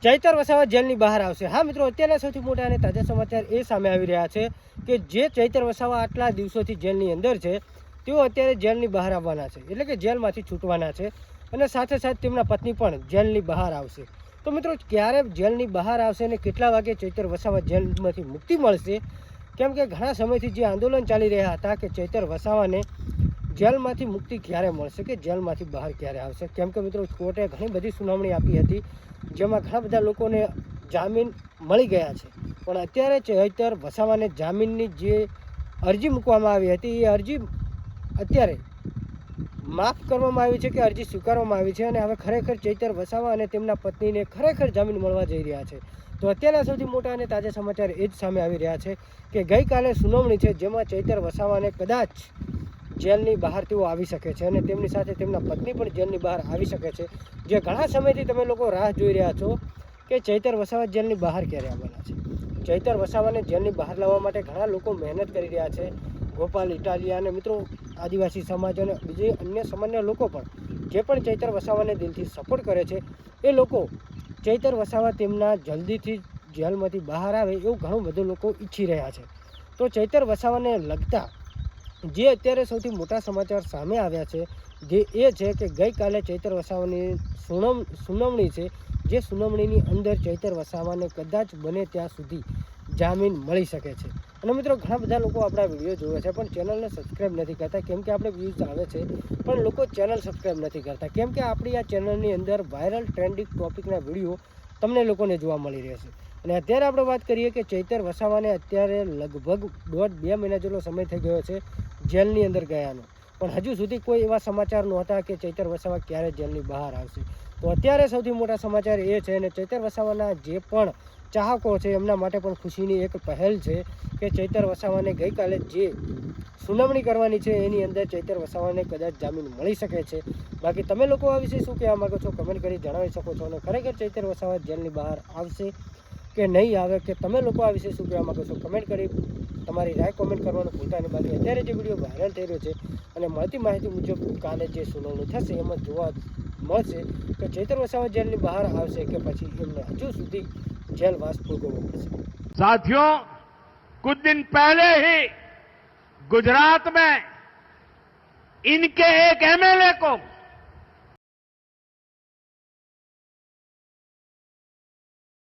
ચૈતર વસાવા જેલની બહાર આવશે। હા મિત્રો, અત્યારના સૌથી મોટા અને તાજા સમાચાર એ સામે આવી રહ્યા છે કે જે ચૈતર વસાવા આટલા દિવસોથી જેલની અંદર છે તેઓ અત્યારે જેલની બહાર આવવાના છે, એટલે કે જેલમાંથી છૂટવાના છે અને સાથે સાથે તેમના પત્ની પણ જેલની બહાર આવશે। તો મિત્રો, ક્યારે જેલની બહાર આવશે અને કેટલા વાગે ચૈતર વસાવા જેલમાંથી મુક્તિ મળશે? કેમ કે ઘણા સમયથી જે આંદોલન ચાલી રહ્યા હતા કે ચૈતર વસાવાને જેલમાંથી મુક્તિ ક્યારે મળશે, કે જેલમાંથી બહાર ક્યારે આવશે? કેમ કે મિત્રો, કોર્ટે ઘણી બધી સુનાવણી આપી હતી જેમાં ઘણા બધા લોકોને જામીન મળી ગયા છે, પણ અત્યારે ચૈતર વસાવાને જામીનની જે અરજી મૂકવામાં આવી હતી એ અરજી અત્યારે માફ કરવામાં આવી છે કે અરજી સ્વીકારવામાં આવી છે અને હવે ખરેખર ચૈતર વસાવા અને તેમના પત્નીને ખરેખર જામીન મળવા જઈ રહ્યા છે। તો અત્યારના સૌથી મોટા અને તાજા સમાચાર એ જ સામે આવી રહ્યા છે કે ગઈકાલે સુનાવણી છે જેમાં ચૈતર વસાવાને કદાચ જેલની બહાર તેઓ આવી શકે છે અને તેમની સાથે તેમના પત્ની પણ જેલની બહાર આવી શકે છે। જે ઘણા સમયથી તમે લોકો રાહ જોઈ રહ્યા છો કે ચૈતર વસાવા જેલની બહાર ક્યારે આવવાના છે। ચૈતર વસાવાને જેલની બહાર લાવવા માટે ઘણા લોકો મહેનત કરી રહ્યા છે। ગોપાલ ઇટાલિયા અને મિત્રો આદિવાસી સમાજ અને બીજી અન્ય સામાન્ય લોકો પણ જે પણ ચૈતર વસાવાને દિલથી સપોર્ટ કરે છે એ લોકો ચૈતર વસાવા તેમના જલ્દીથી જેલમાંથી બહાર આવે એવું ઘણું બધું લોકો ઈચ્છી રહ્યા છે। તો ચૈતર વસાવાને લગતા જે અત્યારે સૌથી મોટા સમાચાર સામે આવ્યા છે જે એ છે કે ગઈકાલે ચૈતર વસાવાની સુનાવણી છે, જે સુનાવણીની અંદર ચૈતર વસાવાને કદાચ બને ત્યાં સુધી જામીન મળી શકે છે। અને મિત્રો, ઘણા બધા લોકો આપણા વિડીયો જોવે છે પણ ચેનલને સબસ્ક્રાઈબ નથી કરતા, કેમ કે આપણે વ્યૂઝ આવે છે પણ લોકો ચેનલ સબસ્ક્રાઈબ નથી કરતા, કેમ કે આપણી આ ચેનલની અંદર વાયરલ ટ્રેન્ડિંગ ટોપિકના વિડીયો તમને લોકોને જોવા મળી રહેશે। અને અત્યારે આપણે વાત કરીએ કે ચૈતર વસાવાને અત્યારે લગભગ 1.5-2 મહિના જેટલો સમય થઈ ગયો છે જેલની અંદર ગયાનો, પણ હજુ સુધી કોઈ એવા સમાચાર નહોતા કે ચૈતર વસાવા ક્યારે જેલની બહાર આવશે। તો અત્યારે સૌથી મોટા સમાચાર એ છે અને ચૈતર વસાવાના જે પણ ચાહકો છે એમના માટે પણ ખુશીની એક પહેલ છે કે ચૈતર વસાવાને ગઈકાલે જે સુનાવણી કરવાની છે એની અંદર ચૈતર વસાવાને કદાચ જામીન મળી શકે છે। બાકી તમે લોકો આ વિશે શું કહેવા માગો છો કમેન્ટ કરી જણાવી શકો છો, અને ખરેખર ચૈતર વસાવા જેલની બહાર આવશે કે નહીં આવે, કે તમે લોકો આ વિશે શું કહેવા માગો છો કમેન્ટ કરી તમારી રાય કોમેન્ટ કરવાનું ભૂલતા નહીં। બાકી અત્યારે જે વિડીયો વાયરલ થઈ રહ્યો છે અને મળતી માહિતી મુજબ કાલે જે સુનાવણી થશે એમાં જોવા મળશે કે ચૈતર વસાવા જેલની બહાર આવશે કે પછી એમને હજુ સુધી जेलवास भोगवना पड़े। साथियों, कुछ दिन पहले ही गुजरात में इनके एक एमएलए को